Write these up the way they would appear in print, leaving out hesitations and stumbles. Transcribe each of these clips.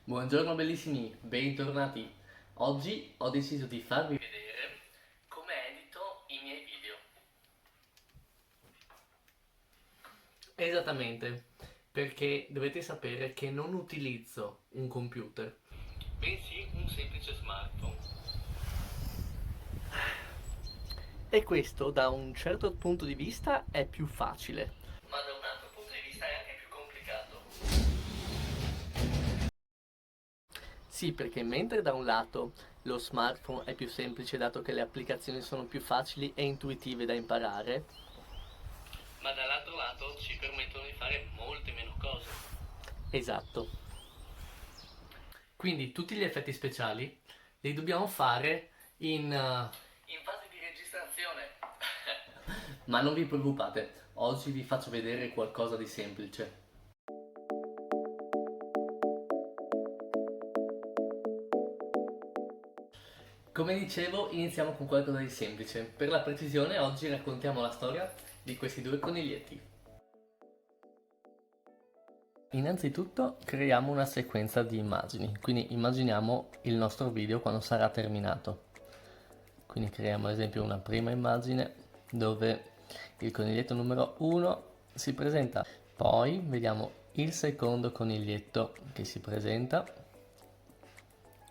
Buongiorno bellissimi, bentornati. Oggi ho deciso di farvi vedere come edito i miei video. Esattamente, perché dovete sapere che non utilizzo un computer, bensì un semplice smartphone. E questo da un certo punto di vista è più facile, ma da un altro punto di vista è anche più complicato. Sì, perché mentre da un lato lo smartphone è più semplice dato che le applicazioni sono più facili e intuitive da imparare, ma dall'altro lato ci permettono di fare molte meno cose. Esatto. Quindi tutti gli effetti speciali li dobbiamo fare in fase di registrazione. Ma non vi preoccupate, oggi vi faccio vedere qualcosa di semplice. Come dicevo, iniziamo con qualcosa di semplice. Per la precisione, oggi raccontiamo la storia di questi due coniglietti. Innanzitutto creiamo una sequenza di immagini, quindi immaginiamo il nostro video quando sarà terminato. Quindi creiamo ad esempio una prima immagine dove il coniglietto numero 1 si presenta, poi vediamo il secondo coniglietto che si presenta,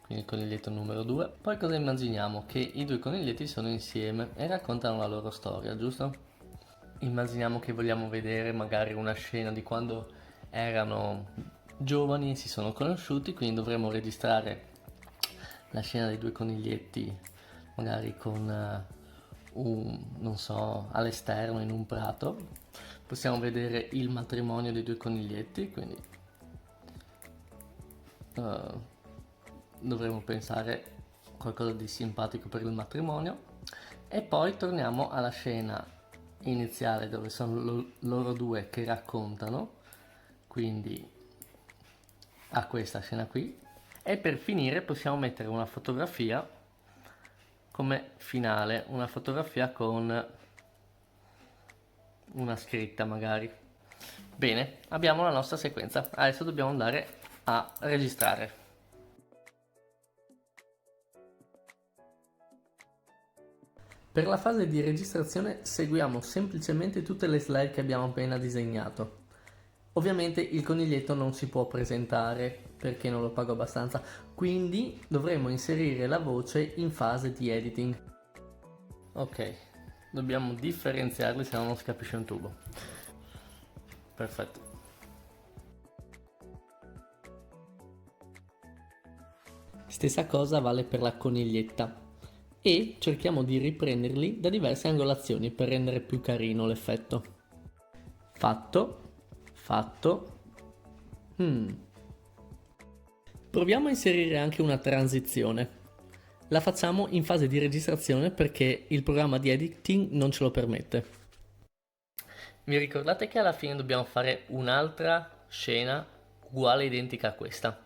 quindi il coniglietto numero 2. Poi cosa immaginiamo? Che i due coniglietti sono insieme e raccontano la loro storia, giusto? Immaginiamo che vogliamo vedere magari una scena di quando erano giovani e si sono conosciuti, quindi dovremmo registrare la scena dei due coniglietti, magari con non so, all'esterno in un prato. Possiamo vedere il matrimonio dei due coniglietti, quindi eh, dovremmo pensare qualcosa di simpatico per il matrimonio. E poi torniamo alla scena iniziale dove sono loro due che raccontano, quindi a questa scena qui. E per finire possiamo mettere una fotografia come finale, una fotografia con una scritta magari. Bene, abbiamo la nostra sequenza, adesso dobbiamo andare a registrare. Per la fase di registrazione seguiamo semplicemente tutte le slide che abbiamo appena disegnato. Ovviamente il coniglietto non si può presentare perché non lo pago abbastanza, quindi dovremo inserire la voce in fase di editing. Ok, dobbiamo differenziarli se no non si capisce un tubo. Perfetto. Stessa cosa vale per la coniglietta. E cerchiamo di riprenderli da diverse angolazioni per rendere più carino l'effetto. Fatto, fatto. Proviamo a inserire anche una transizione. La facciamo in fase di registrazione perché il programma di editing non ce lo permette. Vi ricordate che alla fine dobbiamo fare un'altra scena uguale identica a questa,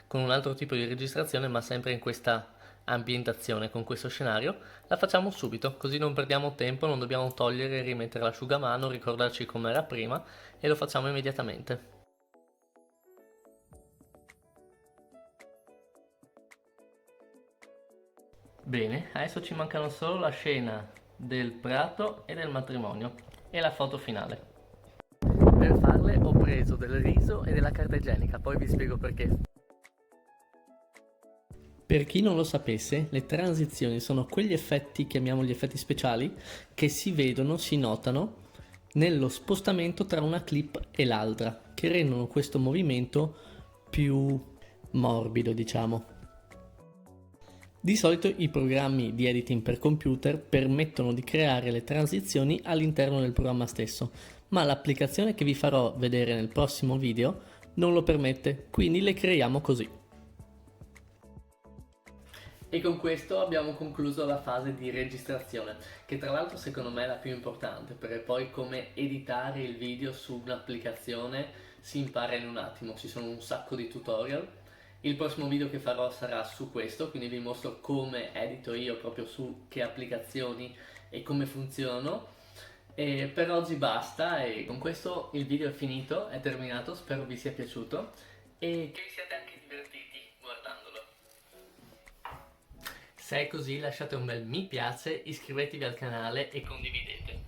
con un altro tipo di registrazione ma sempre in questa ambientazione, con questo scenario? La facciamo subito, così non perdiamo tempo, non dobbiamo togliere e rimettere l'asciugamano, ricordarci com'era prima e lo facciamo immediatamente. Bene, adesso ci mancano solo la scena del prato e del matrimonio e la foto finale. Per farle ho preso del riso e della carta igienica, poi vi spiego perché. Per chi non lo sapesse, le transizioni sono quegli effetti, chiamiamoli effetti speciali, che si vedono, si notano nello spostamento tra una clip e l'altra, che rendono questo movimento più morbido, diciamo. Di solito i programmi di editing per computer permettono di creare le transizioni all'interno del programma stesso, ma l'applicazione che vi farò vedere nel prossimo video non lo permette, quindi le creiamo così. E con questo abbiamo concluso la fase di registrazione, che tra l'altro secondo me è la più importante, perché poi come editare il video su un'applicazione si impara in un attimo, ci sono un sacco di tutorial. Il prossimo video che farò sarà su questo, quindi vi mostro come edito io proprio su che applicazioni e come funzionano. E per oggi basta e con questo il video è finito, è terminato, spero vi sia piaciuto e che vi siate anche divertiti. Se è così lasciate un bel mi piace, iscrivetevi al canale e condividete.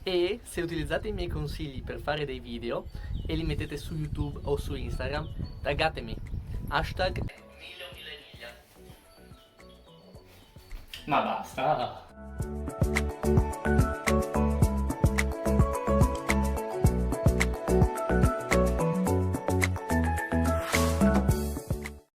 E se utilizzate i miei consigli per fare dei video e li mettete su YouTube o su Instagram, taggatemi. Hashtag mille o mille miglia. Ma basta!